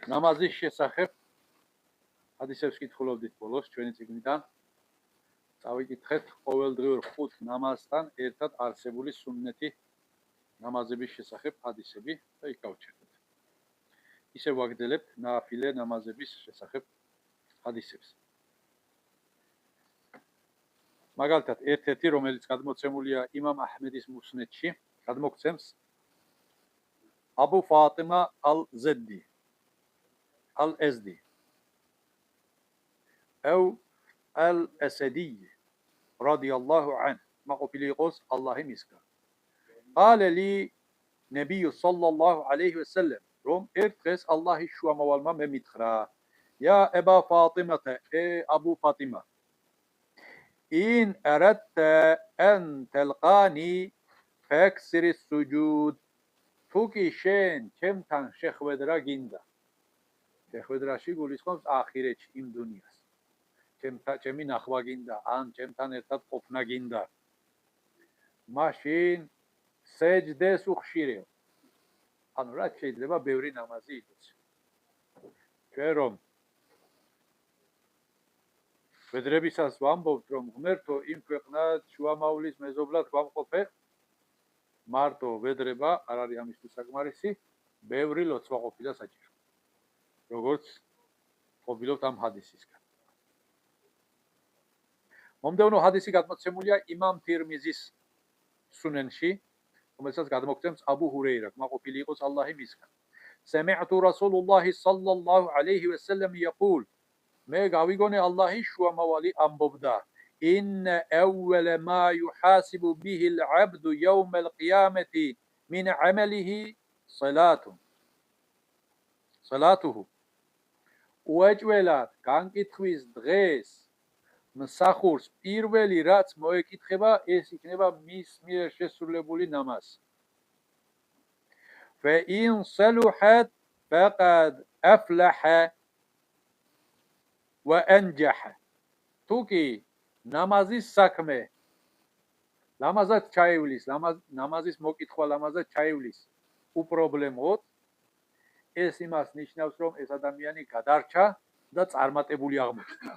ნამაზის შესახებ ჰადისებს კითხულობდით ბოლოს ჩვენი წიგნიდან. წავიკითხეთ ყოველდღიურ 5 ნამაზთან ერთად არსებული სუნნეთი ნამაზების შესახებ ჰადისები და იქ გავჩერდეთ. ისე ვაგრძელებთ ნააფილე ნამაზების შესახებ ჰადისებს. მაგალითად, ერთ-ერთი, რომელიც გადმოცემულია იმამ აჰმედის მუსნედში, გადმოგცემს აბუ ფატიმა ალ-ზედი al-Asadi radiyallahu anh მაყოფილი იყოს ალლაჰი მისგან. ყალა ლი ნაბიუ სალლალლაჰუ ალეიჰი ვესელემ რომ ერთ დღეს ალლაჰის შუამავალმა მე მითხრა ია აბა ფატიმატა აბუ ფატიმა إن أردت أن تلقاني فاكسر السجود توكي شين كمتان شخودرا جندا شخودراشي گولیسخومس آخرش این دنیاست چمی نخوا گندا آن چمتان ارتاد قفنا گندا ماشین سجده سخشیره آن را შეიძლება ბევრი ნამაზი იყოს ჩვენ რომ ვედრებისას ვამბობთ რომ ღმერთო იმ ქვეყნად შუამავლის მეზობლად გვამყოფე მარტო ვედრება არ არის ამისთვის საკმარისი ბევრი ლოცვა ყოფილა საჭირო როგორც ყოფილობთ ამ ჰადისისგან მომდევნო ჰადისი გადმოცემულია იმამ თირმიზის სუნენში რომელსაც გადმოგცემს აბუ ჰურეირა მოყოფილი იყოს ალლაჰი მისგან სემი'ტუ რასულულლაჰი სალლალლაჰუ ალეიჰი ვესელემ იყულ მე გავიგონე ალლაჰის შუამავალი ამბობდა إن أول ما يحاسب به العبد يوم القيامة من عمله صلاته უეჭველად განკითხვის დღეს მსახურს პირველი რაც მოეკითხება ეს იქნება მის მიერ შესრულებული ნამაზი فإن صلحت فقد أفلح وأنجح თუკი ნამაზის საქმე ლამაზად ჩაივლის ნამაზის მოკითხვა ლამაზად ჩაივლის უპრობლემოდ ეს იმას ნიშნავს რომ ეს ადამიანი გადარჩა და წარმატებული აღმოჩნდა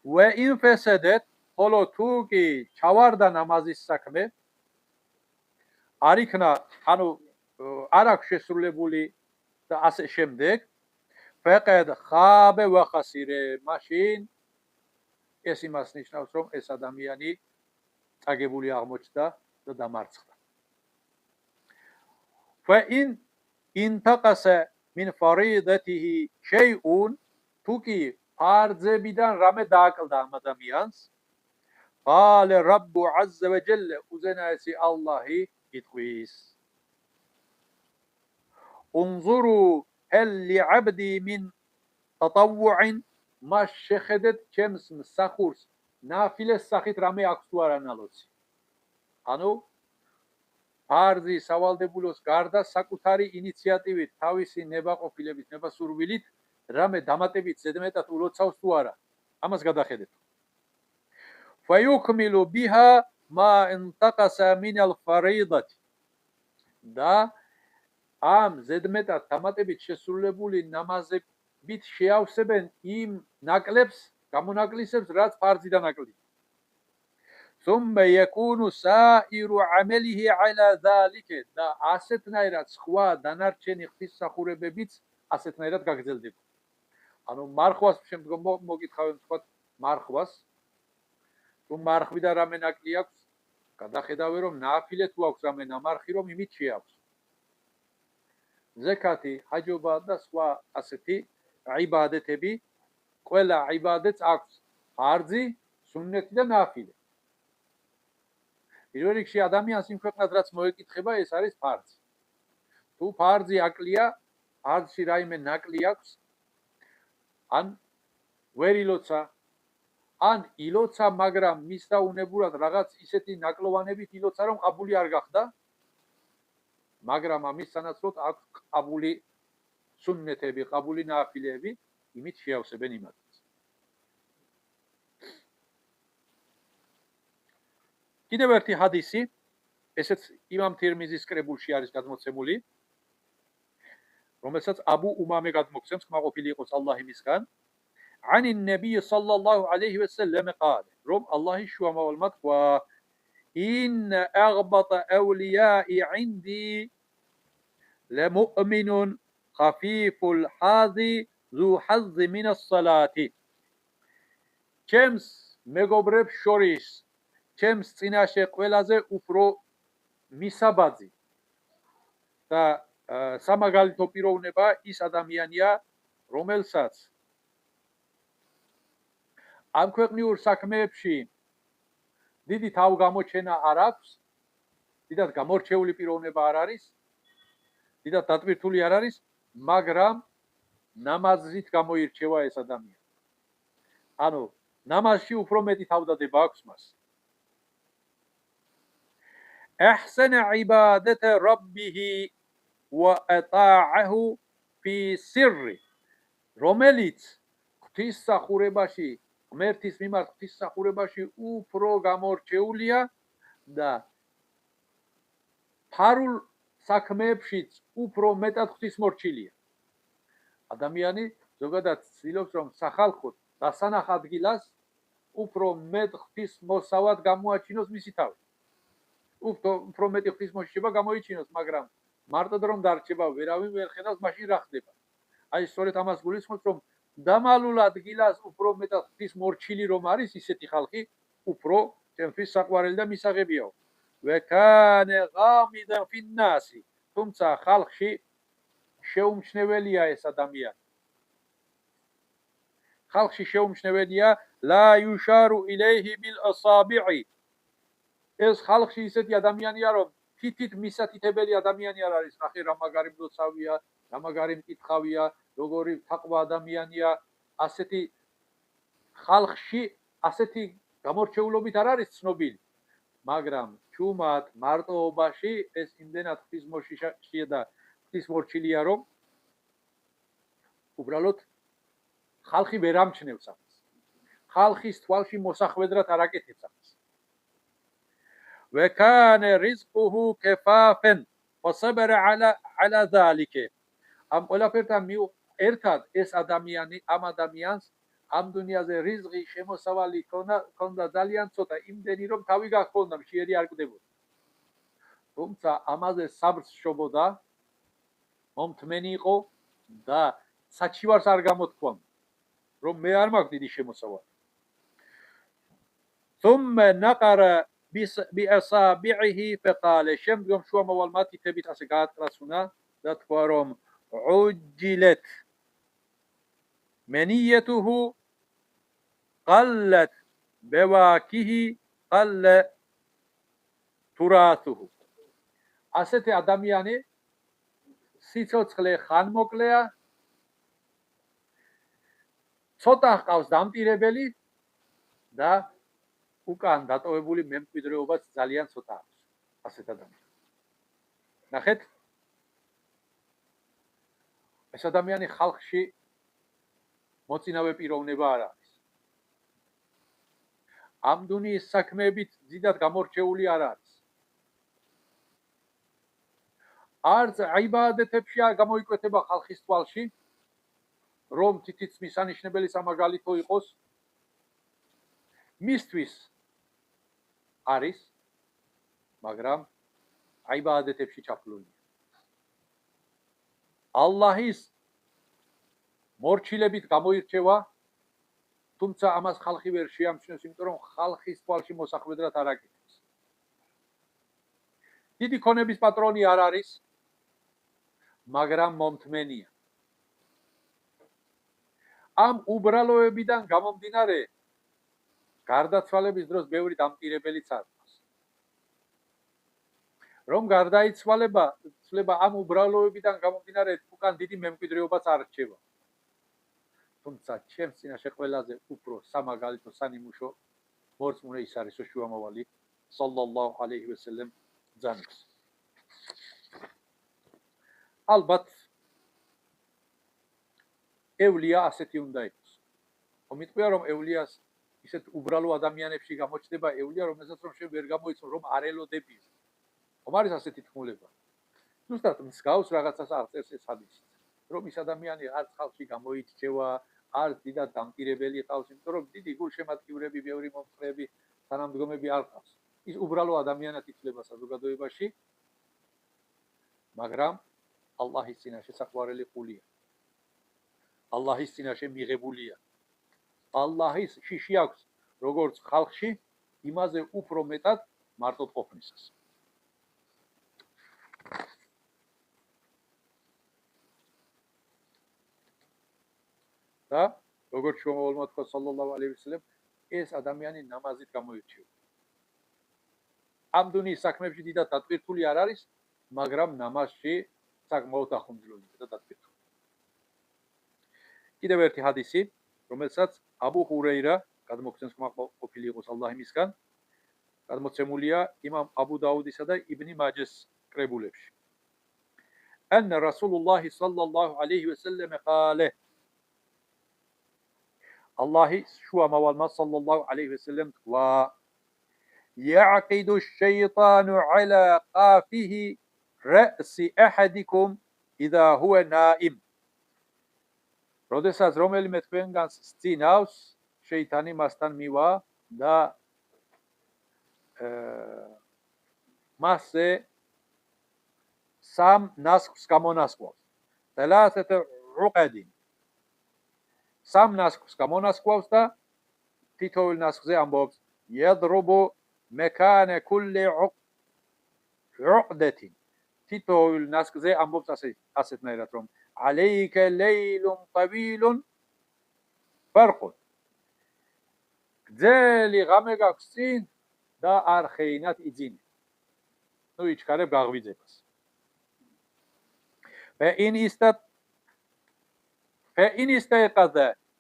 وإن فسدت ხოლო თუკი ჩავარდა ნამაზის საქმე არ იქნა ანუ არ აქვს შესრულებული და ასე შემდეგ فقد خاب وخسر ماشين ეს იმას ნიშნავს რომ ეს ადამიანი წაგებული აღმოჩნდა და დამარცხდა فإن انتقص من فريضته شيء თუკი ფარძებიდან რამე დააკლდა ამ ადამიანს قال رب عز وجل უზენაესი ალლაჰი იტყვის انظروا هل لعبدي من تطوع მას შეხედეთ ჩემს მსახურს ნაფილეს სახით რამე აქვს თუ არა ნალოცი ანუ ფარზი სავალდებულოს გარდა საკუთარი ინიციატივით თავისი ნებაყოფილებით ნებასურვილით რამე დამატებით ზედმეტად ულოცავს თუ არა ამას გადახედეთ فيكمل بها ما انتقص من الفريضة და ამ ზედმეტად დამატებით შესრულებული ნამაზებით შეავსებენ იმ ნაკლებს გამონაკლისებს რაც ფარზიდან აკლდია ثم يكون سائر عمله على ذلك და ასეთნაირად სხვა დანარჩენი ღვთისმსახურებებიც ასეთნაირად გაგრძელდება ანუ მარხვას შემდგომ მოგითხავენ თქვა მარხვას თუ მარხვიდან რამე ნაკლი აქვს გადახედავე რომ ნაფილე თუ აქვს რამე ნამარხი რომ იმით შეავს ზეკათი ჰაჯობა და სხვა ასეთი იბადეთები ყველა იბადეთს აქვს ფარზი სუნნეთი და ნაფილე პირველ რიგში ადამიანს იმ ქვეყნად რაც მოეკითხება ეს არის ფარზი თუ ფარზი აკლია ფარზში რაიმე ნაკლი აქვს ან ვერ ილოცა ან ილოცა მაგრამ მის დაუნებურად რაღაც ისეთი ნაკლოვანებით ილოცა რომ ყაბული არ გახდა მაგრამ ამის სანაცვლოდ აქვს ყაბული სუნნეთები ყაბული ნაფილეები იმით შეავსებენ იმას კიდევ ერთი ჰადისი ესეც იმამ თირმიზის კრებულში არის გადმოცემული რომელსაც აბუ უმამე გადმოგცემს, კმაყოფილი იყოს ალლაჰ იმისგან. عن النبي صلى الله عليه وسلم قال رم الله شوامه თქვა إن أغبط أولياء عندي لمؤمن خفيف الحظ ذو حظ من الصلاة ჩემს მეგობრებს შორის ჩემს წინაშე ყველაზე უფრო მისაბაძი და სამაგალითო პიროვნება ის ადამიანია რომელსაც ამ ქვეყნიურ საქმეებში დიდი თავგამოჩენა არ აქვს, დიდად გამორჩეული პიროვნება არ არის, დიდად დატვირთული არ არის, მაგრამ ნამაზით გამოირჩევა ეს ადამიანი. ანუ ნამაზში უფრო მეტი თავდადება აქვს მას. أحسن عبادة ربه وأطاعه في سر რომელიც ღვთისმსახურებაში ღმერთის მიმართ ღვთისმსახურებაში უფრო გამორჩეულია და ფარულ საქმეებშიც უფრო მეტად ღვთისმორჩილია. ადამიანი ზოგადად ცდილობს რომ სახალხოდ დასანახ ადგილას უფრო მეტ ღვთისმოსავად გამოაჩინოს მისი თავი. უფრო მეტი ღვთისმოშიშება გამოიჩინოს, მაგრამ მარტოდ რომ დარჩება, ვერავინ ვერ ხედავს, მაშინ რა ხდება? აი სწორედ ამას გულისხმობს, რომ დამალულ ადგილას უფრო მეტად ღვთისმორჩილი რომ არის ისეთი ხალხი, უფრო ჩემთვის საყვარელი და მისაღებიაო. وكان غامضا في الناس თუმცა ხალხში შეუმჩნეველია ეს ადამიანი. ხალხში შეუმჩნეველია لا يشار إليه بالأصابع ეს ხალხში ისეთი ადამიანია რომ თითით მისათითებელი ადამიანი არ არის. ნახე რა მაგარი მდოცავია, რა მაგარი მკითხავია, როგორი თაყვა ადამიანია, ასეთი ხალხში ასეთი გამორჩეულობით არ არის ცნობილი. მაგრამ ჩუმად მარტოობაში ეს იმდენად ღვთისმოშიშია და ღვთისმორჩილია რომ უბრალოდ ხალხი ვერ ამჩნევს ამას. ხალხის თვალში მოსახვედრად არ აკეთებს ამას. وكان رزقه كفافا فصبر على ذلك ამ ყველაფერთან ერთად ეს ადამიანი ამ ადამიანს ამ დუნიაზე რიზყი შემოსავალი ქონდა ძალიან ცოტა, იმდენი რომ თავი გახონდა, მშიერი არ კვდებოდა. თუმცა ამაზე საბრს შობოდა, მომთმენი იყო და საჩივარს არ გამოთქვამდა, რომ მე არ მაქვს დიდი შემოსავალი. ثم نقر بأصابعه فقال შემდგომ შუამავალ მათითებით ასე გაატყრაცუნა და თქვა რომ عجلت منيته قلت بواكه قل تراثه ასეთი ადამიანი სიცოცხლე ხანმოკლეა, ცოტა ჰყავს დამტირებელი და უკან დატოვებული მემკვიდრეობაც ძალიან ცოტა აქვს ასეთ ადამიანს. ნახეთ, ეს ადამიანი ხალხში მოწინავე პიროვნება არ არის. ამ დუნიის საქმეებით დიდად გამორჩეული არ არის. არც იბადეთებში არ გამოიკვეთება ხალხის თვალში, რომ თითიც მისანიშნებელი სამაგალითო იყოს. მისთვის არის, მაგრამ იბადეთებში ჩაფლულია. ალლაჰის მორჩილებით გამოირჩევა, თუმცა ამას ხალხი ვერ შეამჩნევს, იმიტომ რომ ხალხის თვალში მოსახვედრად არ აკეთებს. დიდი ქონების პატრონი არ არის, მაგრამ მომთმენია. ამ უბრალოებიდან გამომდინარე გარდაცვალების დროს ბევრი დამტირებელიც არის. რომ გარდაიცვალება ამ უბრალოებიდან გამომდინარე უკან დიდი მემკვიდრეობაც არ რჩება. თუმცა ჩემს წინაშე ყველაზე უფრო სამაგალითო სანიმუშო მორწმუნე ის არის შუამავალი სალლალლაჰუ ალეიჰი ვესელემ ძანებს. ალბათ ევლია ასეთი უნდა იყოს. მომიტყვია რომ ევლიას ისეთ უბრალო ადამიანებში გამოჩნდება ევლია, რომელსაც რომ შენ ვერ გამოიცნო, რომ არ ელოდებიო. ხომ არის ასეთი თქმულება? ზუსტად მსგავს რაღაცას აღწერს ეს ჰადისი. რომ ის ადამიანი არც ხალხში გამოირჩევა, არც დიდად დამტირებელი ყავს, იმიტომ რომ დიდი გულშემატკივრები, ბევრი მომხრეები, თანამდგომები არ ყავს. ის უბრალო ადამიანად ითვლება საზოგადოებაში, მაგრამ ალლაჰის წინაშე საყვარელი ყულია. ალლაჰის წინაშე მიღებულია. ალლაჰის შიში აქვს როგორც ხალხში, იმაზე უფრო მეტად მარტოდ ყოფნისას. და როგორც შუამავალმა თქვა სალლალლაჰუ ალეიჰი ვასალამ, ეს ადამიანი ნამაზით გამოირჩევა. ამ დუნიის საქმეებში დიდად დატვირთული არ არის, მაგრამ ნამაზში საკმაოდ ახუმძლოა და დატვირთული. კიდევ ერთი ჰადისი, რომელსაც აბუ ჰურეირა გადმოგცემს ყოფილი იყოს ალლაჰი მისგან, გადმოცემულია იმამ აბუ დაუდისა და იბნი მაჯეს კრებულებში. أن رسول الله صلى الله عليه وسلم قال الله شو موالما صلى الله عليه وسلم يعقد الشيطان على قافه رأس أحدكم إذا هو نائم როდესაც რომელიმე თქვენგანს სცინავს შეიტანი მასთან მივა და მასზე სამ ნასხს გამონასკვავს. ثلاثة عقد. სამ ნასხს გამონასკვავს და თითოეულ ნასხზე ამბობს يضرب مكان كل عقدة. თითოეულ ნასხზე ამბობს ასეთნაირად რომ عليك ليل طويل فرق. გძელი ღამე გაქვს წინ და არ ხეინად იძინე. ნუ იჩქარებ გაღვიძებას. فإن استيقظ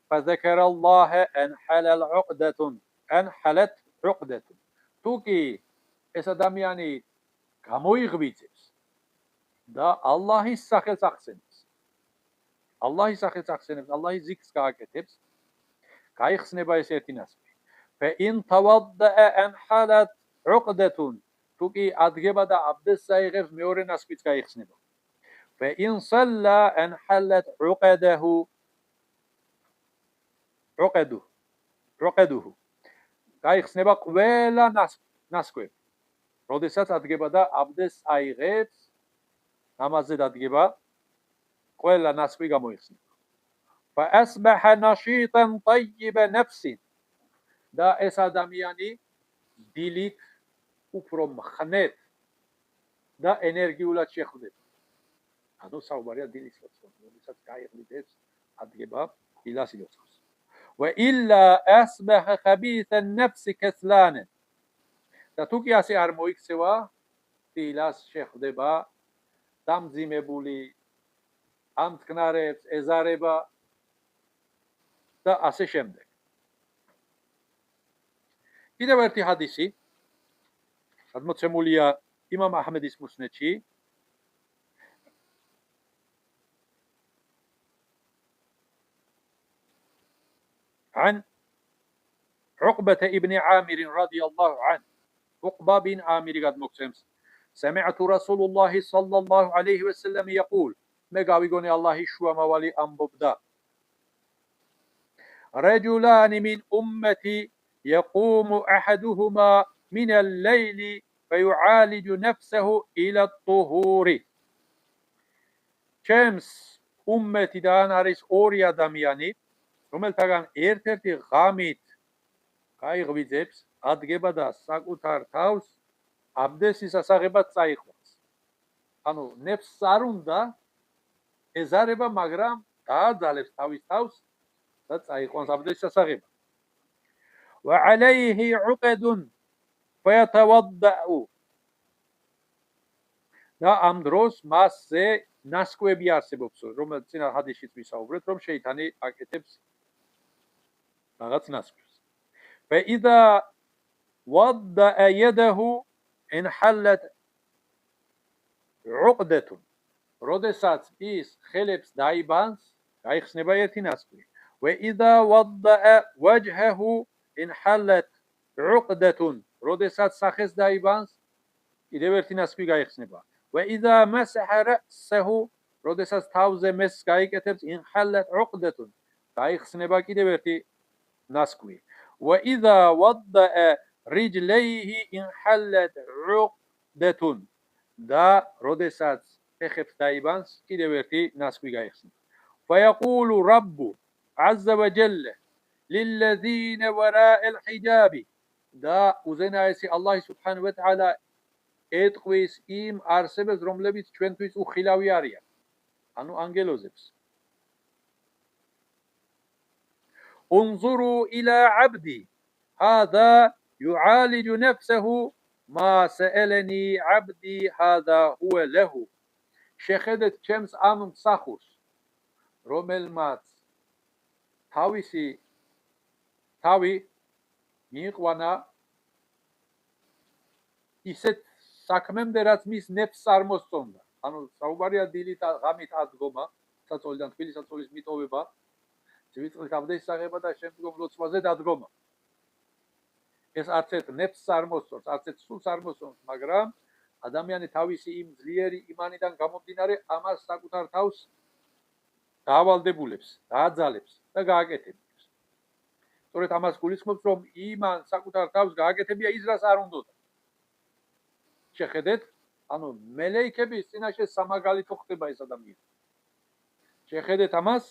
فذكر الله انحلت عقدة. თუ კი ეს ადამიანი გამოიღვიძებს და ალლაჰის სახელს ახსენებს, ალლაჰის სახელს ახსენებს, ალლაჰის ზიქრს გააკეთებს, გაიხსნება ეს ერთი ნასხი. فإن توضأ انحلت عقدة. თუ კი ადგება და აბდესს აიღებს, მეორე ნასხიც გაიხსნება. فإن صلى انحلت عقده. გაიხსნება ყველა ნასკვები. როდესაც ადგება და აბდესს აიღებს, ნამაზზე დადგება, ყველა ნასკვი გამოიხსნება. فأصبح نشيطا طيب نفس. და ეს ადამიანი დილით უფრო მხნედ და ენერგიულად შეხვდება. ანუ საუბარია დილის ლოცვაზე, როდესაც გაიღვიძებს, ადგება დილას ილოცავს. وإلا أصبح خبيث النفس كسلانا. და თუ კი ასე არ მოიქცევა, დილას შეხვდება დამძიმებული, ამწყნარებს, ეზარება და ასე შემდეგ. კიდევ ერთი ჰადისი, გადმოცემულია იმამ აჰმედის მუსნედში, عن عقبة ابن عامر رضي الله عنه. عقبة بن عامر قد مقسمس سمعت رسول الله صلى الله عليه وسلم يقول مقاويقوني الله شوى موالي أنببدا رجلان من أمتي يقوم أحدهما من الليل فيعالج نفسه إلى الطهور. شمس أمتي دان أريس أوريا دمياني რომელთაგან ერთ-ერთი ღამით გაიღვიძებს, ადგება და საკუთარ თავს აბდესის ასაღებად წაიყვანს. ანუ ნეფსს არ უნდა ეზარება, მაგრამ დააძალებს თავის თავს და წაიყვანს აბდესის ასაღებად. وعليه عقد فيتوضأ. და ამ დროს მასზე ნასკვები არსებობს, რომელიც წინა ჰადისშიც ვისაუბრეთ, რომ შეიტანი აკეთებს რაღაც ნასკვებს. فإذا وضأ يده انحلت عقدة. როდესაც ის ხელებს დაიბანს, გაიხსნება ერთი ნასკვი. وإذا وضأ وجهه انحلت عقدة. როდესაც სახეს დაიბანს, კიდევ ერთი ნასკვი გაიხსნება. وإذا مسح رأسه როდესაც თავზე მესს გაიკეთებს, ინჰალlat უყდათun, გაიხსნება კიდევ ერთი ნასკვი. وَإِذَا وَضَّأَ رِجْلَيْهِ انحلت عقدة და როდესაც ფეხებს დაიბანს, კიდევ ერთი ნასკვი გაიხსნება. فَيَقُولُ رَبُّ عَزَّ وَجَلَّ لِلَّذِينَ وَرَاءَ الْحِجَابِ და უზენაესი ალლაჰი სუბჰანაჰუ ვა თაალა ეტყვის იმ არსებებს, რომლებიც ჩვენთვის უხილავი არიან, ანუ ანგელოზებს. انظروا إلى عبدي هذا يعالج نفسه ما سألني عبدي هذا هو له შეხედეთ ჩემს ამ მსახურს, რომელმაც თავისი თავი მიიყვანა ისეთ საქმემდე, რაც მის ნეფსს არ მოსწონდა. ანუ საუბარია დილით ღამით ადგომა, საწოლიდან თბილი საწოლის მიტოვება, ძვირწყლის აბდესის აღება და შემდგომ ლოცვაზე დადგომა. ეს არც ერთ ნეფსს არ მოსწონს, არც ერთ სულს არ მოსწონს, მაგრამ ადამიანი თავისი იმ ძლიერი იმანიდან გამომდინარე ამას საკუთარ თავს დაავალდებულებს, დააძალებს და გააკეთებს. სწორედ ამას გულისხმობს, რომ იმან საკუთარ თავს გააკეთებია ის, რაც არ უნდოდა. შეხედეთ, ანუ მელეიქების წინაშე სამაგალითო ხდება ეს ადამიანი. შეხედეთ ამას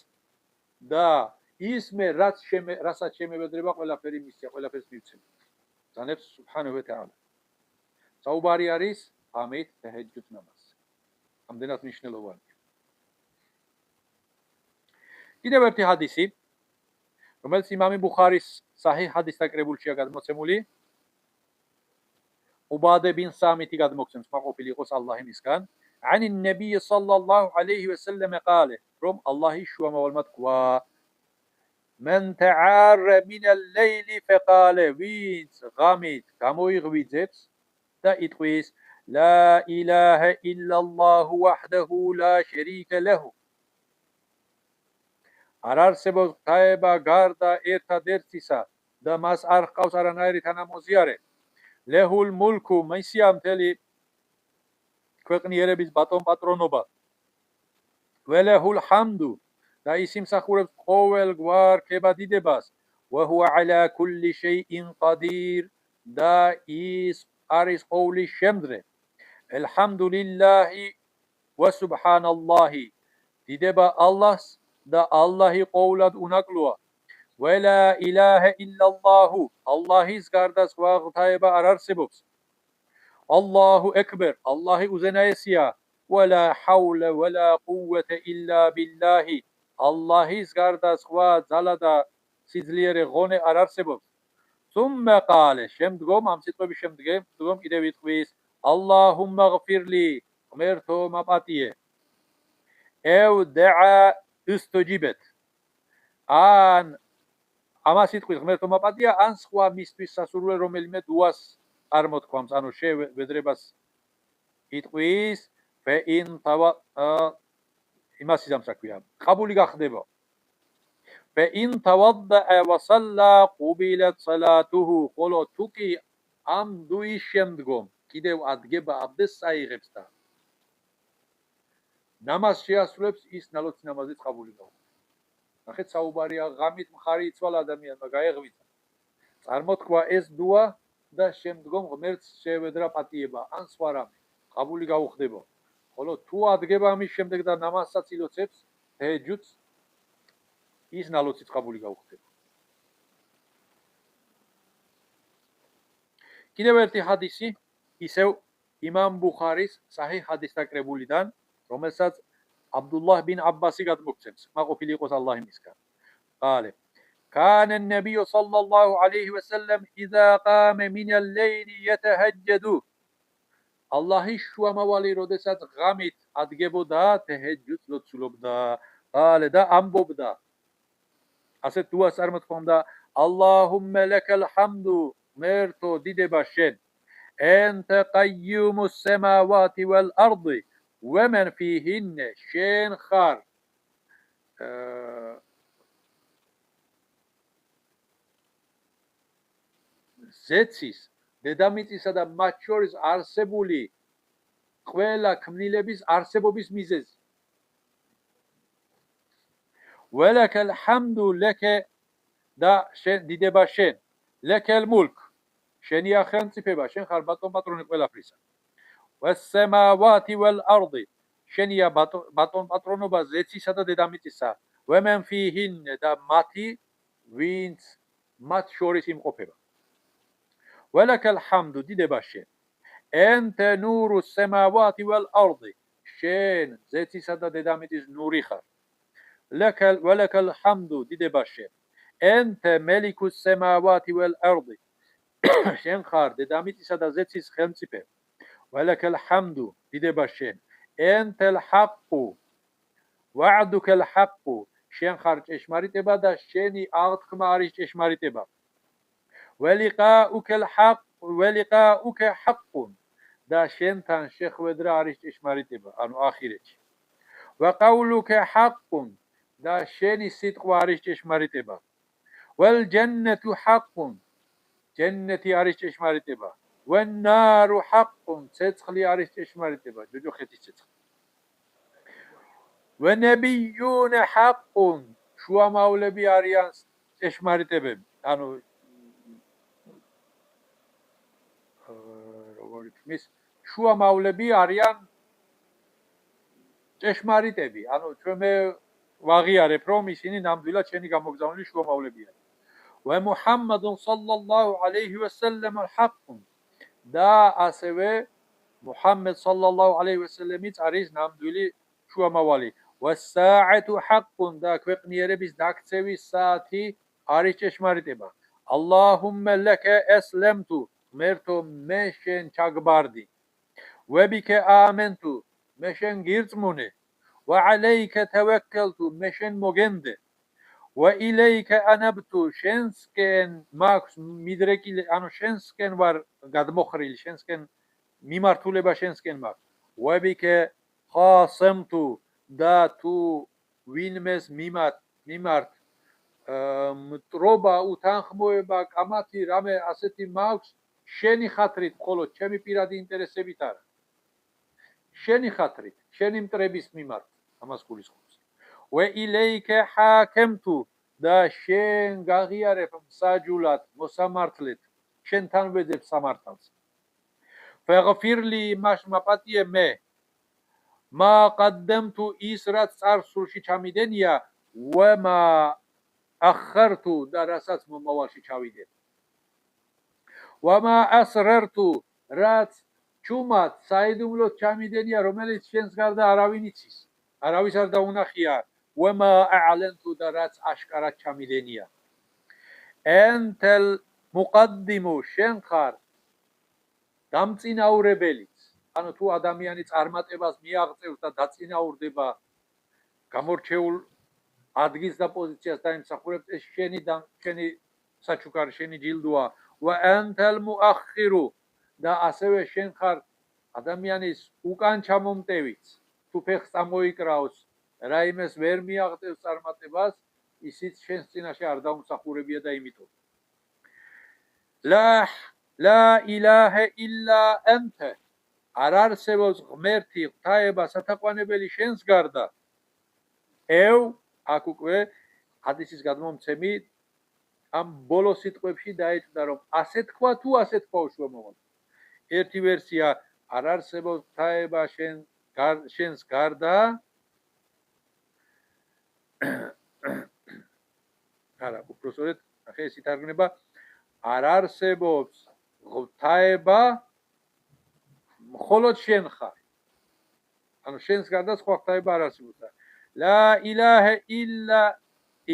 და ის მე რასაც შემევედრება, ყველაფერი მისცია, ყველაფერს მივცემ. ზანებს სუბჰანაჰუ ვა თაალა. საუბარი არის ამით თაჰაჯუდ ნამაზზე. ამდენად მნიშვნელოვანია. კიდევ ერთი ჰადისი, რომელიც იმამი ბუხარის საჰიჰ ჰადის საკრებულშია გადმოცემული, უბადე ბინ სამითი გადმოგცემს, მაყოფილი იყოს ალლაჰი მისგან, ანი ნაბი სალლალლაჰუ ალეიჰი ვა სალლამ ყალე, რომ ალლაჰი შუამავალმა თქვა, მენ თაარა მინალ ლეილი ფაყალე, ვინც ღამით გამოიღვიძებს და იტყვის لا إله إلا الله وحده لا شريك له არ არსებობს ღმერთება გარდა ერთადერთისა და მას არ ჰყავს არანაირი თანამოზიარე. ლეჰულ მულკუ, მისია მთელი ქვეყნიერების ბატონ-პატრონობა. ველეჰულ ჰამდუ, და ის იმსახურებს ყოველ გვარ ქებადიდებას. وهو على كل شيء قدير, და ის არის ყოვლის შემდრე. Elhamdulillahi ve subhanallahi, დიდება ალლაჰს და ალლაჰი ყოვლად უნაკლოა. Ve la ilaha illallahu, ალლაჰის გარდა სხვა ღვთაება არ არსებობს. Allahu ekber, ალლაჰი უზენაესია. Ve la hawla ve la quwwata illa billahi, ალლაჰის გარდა სხვა ძალა და სიძლიერე ღონე არ არსებობს. Thumma qala, შემდგომ ამ სიტყვების შემდგომ კიდევ იტყვის Allahumma ghfirli, ღმერთო მაპატიე. Ew da'a ustajibet, ან ამას იტყვის ღმერთო მაპატია, ან სხვა მისთვის სასურველ რომელიმე დუას არ მოთქვამს, ანუ შევედრებას იტყვის fe in tawa იმას იზამსაქვია, ყაბული გახდება. fe in tawadda'a wa salla qubilat salatuhu, ხოლო თუ კი ამ დუის შემდგომ კიდევ ადგება აბდესს აიღებს და ნამაზ შეასრულებს, ის ნალოცი ნამაზიც ყაბული გახდება. ნახეთ, საუბარია ღამით მხარი იცვალა ადამიანმა, გაეღვიძა. წარმოთქვა ეს დუა და შემდგომ ღმერთს შევედრა პატიება, ან სხვა რამე, ყაბული გაუხდება. ხოლო თუ ადგება ამის შემდეგ და ნამაზსაც ილოცებს, თაჰაჯუდს, ის ნალოციც ყაბული გაუხდება. კიდევ ერთი ჰადისი, ისევ იმამ ბუხარის საჰიჰ ჰადის საკრებულიდან, რომელსაც აბდულლაჰ ბინ აბასი გადმოგცემს, მაყოფილი იყოს ალლაჰი მისგან. قال كان النبي صلى الله عليه وسلم إذا قام من الليل يتهجد, ალლაჰი შუამავალი როდესაც ღამით ადგებოდა, თაჰაჯუდს ლოცულობდა. قال და ამბობდა, ასეთ დუას წარმოთქვამდა, اللهم لك الحمد, ღმერთო დიდება შენ, أنت قيوم السماوات والأرض ومن فيهن, შენ ხარ ზეცის, დედამიწისა და მათ შორის არსებული ყველა ქმნილების არსებობის მიზეზი. ველაკალ ჰამდუ ლეკე და შენ დიდება შენ ლეკელ მულკ შენია ხელმწიფება შენ ხარ ბატონპატრონი ყველაფრისა ვასსამავათი ვალ არდი შენია ბატონპატრონობა ზეცისა და დედამიწისა ვემენ ფიჰინ და მათი ვინც მათ შორის იმყოფება ველაკალ ჰამდუ დიდება შენ ენტე ნურუ სამავათი ვალ არდი შენ ზეცისა და დედამიწის ნური ხარ ველაკალ ჰამდუ დიდება შენ ენტე მელიქუ სამავათი ვალ არდი შენ ხარ დედამიწისა და ზეცის ხელმწიფე ველაკალ ჰამდუ დიდება შენ ენტელ ჰაყუ ვა'დუკალ ჰაყუ შენ ხარ ჭეშმარიტება და შენი აღთქმა არის ჭეშმარიტება ველიყაუკალ ჰაყუ ველიყაუკა ჰაყუნ და შენთან შეხვედრა არის ჭეშმარიტება ანუ ახირეთში ვაყაულუკა ჰაყუნ და შენი სიტყვა არის ჭეშმარიტება ვალ ჯანნატუ ჰაყუნ ჯენნეთი არის ჭეშმარიტება ვანნარუ ჰაყუნ ცეცხლი არის ჭეშმარიტება ჯოჯოხეთის ცეცხლი ვანაბიუნა ჰაყუნ შუამავლები არიან ჭეშმარიტებები ანუ როგორ ითქმის შუამავლები არიან ჭეშმარიტები ანუ ჩვენ მე ვაღიარებ რომ ისინი ნამდვილად შენი გამოგზავნილი შუამავლები არიან ვა მუჰამმადუნ სალლალლაჰუ ალეიჰი ვასალამ ჰაყუნ და ასევე მუჰამმედ სალლალლაჰუ ალეიჰი ვასალამიც არის ნამდვილი შუამავალი ვასაათუ ჰაყუნ და ქვეყნიერების დაქცევის საათი არის ჭეშმარიტება ალლაჰუმმა ლაკა ასლამტუ მერთო მე შენ ჩაგბარდი ვებიკა ამენტუ მე შენ გირწმუნე ვა ალეიკა თავაქალტუ მე შენ მოგენდე ვა ილეიკა ანაბტუ შენსკენ მაქვს მიდრეკილი ანუ შენსკენ ვარ გადმოხრილი შენსკენ მიმართულება შენსკენ მაქვს ვებიკა ხასამტუ და თუ ვინმეს მიმართ მტრობა უთანხმოება კამათი რამე ასეთი მაქვს შენი ხათრით მხოლოდ ჩემი პირადი ინტერესებით არა შენი ხათრით შენი მტრების მიმართ ამას გულისხმობს ვა ილეიკა ჰაკემტუ და შენ გაღიარებ მსაჯულად მოსამართლედ შენთან ვეძებ სამართალს ფაღფირლი მაშ მაპატიე მე მა ყადდამტუ ის რაც წარსულში ჩამიდენია ვა მა ახართუ და რასაც მომავალში ჩავიდენ ვა მა ასრართუ რაც ჩუმად საიდუმლოდ ჩამიდენია რომელიც შენს გარდა არავინ იცის არავის არ დაუნახია ვა მა ა'ლანტუ და რაც აშკარად ჩამიდენია ენტელ მუყადდიმუ შენ ხარ დამწინაურებელიც ანუ თუ ადამიანი წარმატებას მიაღწევს და დაწინაურდება გამორჩეულ ადგილს და პოზიციას დაიმსახურებს ეს შენი საჩუქარი შენი ჯილდოა ვა ანტალ მუახირუ და ასევე შენ ხარ ადამიანის უკან ჩამომტევიც თუ ფეხს წამოიკრავს რაიმეს ვერ მიაღწევს წარმატებას ისიც შენს წინაშე არ დაუმსახურებია და იმიტომ ლა ილაჰა ილლა ანტა არ არსებობს ღმერთი ღვთაება სათაყვანებელი შენს გარდა ევ აქ უკვე ჰადისის გადმომცემი ამ ბოლო სიტყვებში დაეჭვდა რომ ასე თქვა თუ ასე თქვა უშუალოდ ერთი ვერსია არ არსებობს ღვთაება შენს გარდა არა უბრალოდ ახლა ეს ითარგმნება არ არსებობს ღვთაება მხოლოდ შენ ხარ ანუ შენს გარდა სხვა ღვთაება არ არსებობს ლა ილაჰა ილლა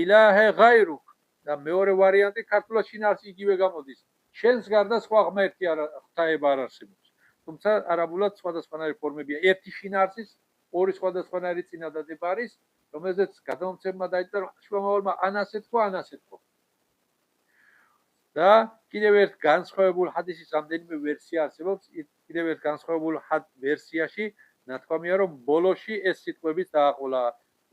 ილაჰა ღაირუკ და მეორე ვარიანტი ქართულად შინაარსი იგივე გამოდის შენს გარდა სხვა ღმერთი ღვთაება არ არსებობს თუმცა არაბულად სხვადასხვანაირი ფორმებია ერთი შინაარსის ორი სხვადასხვანაირი წინადადება არის რომელზეც გადამომცემმა დაიწყო შუამავალმა ანასე თქვა და კიდევ ერთ განსხვავებულ ჰადისის რამდენიმე ვერსია არსებობს კიდევ ერთ განსხვავებულ ვერსიაში ნათქვამია რომ ბოლოში ეს სიტყვებიც დააყოლა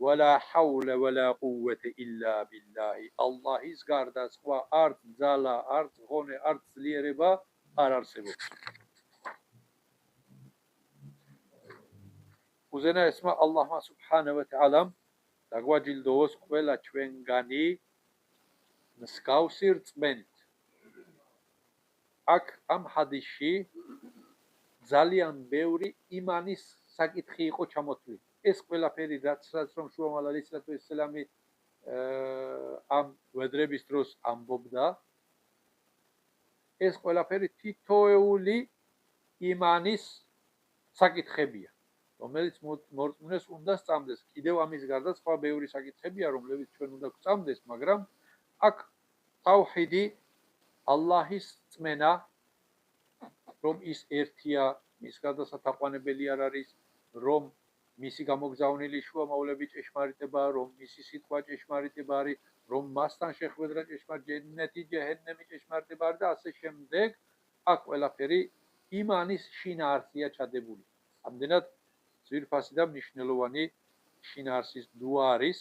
ვალა ჰაულა ვალა ყუვატა ილლა ბილლაჰი ალლაჰის გარდა სხვა არც ძალა არც ღონე არც ძლიერება არ არსებობს უზენა ესმა ალლაჰმა სუბჰანა ვა თაალა დაგვაჯილდოვოს ყველა ჩვენგანი მსგავსი რწმენით. აქ ამ ჰადისში ძალიან ბევრი იმანის საკითხი იყო ჩამოთვლილი. ეს ყველაფერი რაც რომ შუამალ ალეისალამი ამ ვედრების დროს ამბობდა, ეს ყველაფერი თითოეული იმანის საკითხებია, რომელიც მორწმუნეს უნდა სწამდეს. კიდევ ამის გარდა სხვა ბევრი საკითხებია, რომლებიც ჩვენ უნდა გვსწამდეს, მაგრამ აქ თავჰიდი, ალლაჰის რწმენა, რომ ის ერთია, მის გადასათაყვანებელი არ არის, რომ მისი გამოგზავნილი შუამავლები ჭეშმარიტებაა, რომ მისი სიტყვა ჭეშმარიტება არის, რომ მასთან შეხვედრა ჭეშმარიტ, ჯენნეთი, ჯეჰენემი ჭეშმარიტება არის და ასე შემდეგ. აქ ყველაფერი იმანის შინაარსია ჩადებული. ამდენად ძვირფასი და მნიშვნელოვანი შინაარსის დუა არის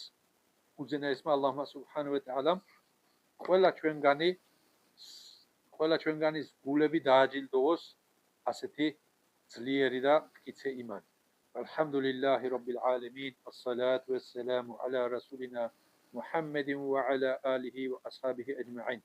უძენაესმა ალლაჰმა სუბჰანაჰუ ვა თაალამ ყველა ჩვენგანის გულები დააჯილდოვოს ასეთი ძლიერი და მტკიცე იმანი. Alhamdulillahi Rabbil Alamin, as-salatu was-salamu ala rasulina Muhammadin wa ala alihi wa ashabihi ajma'in.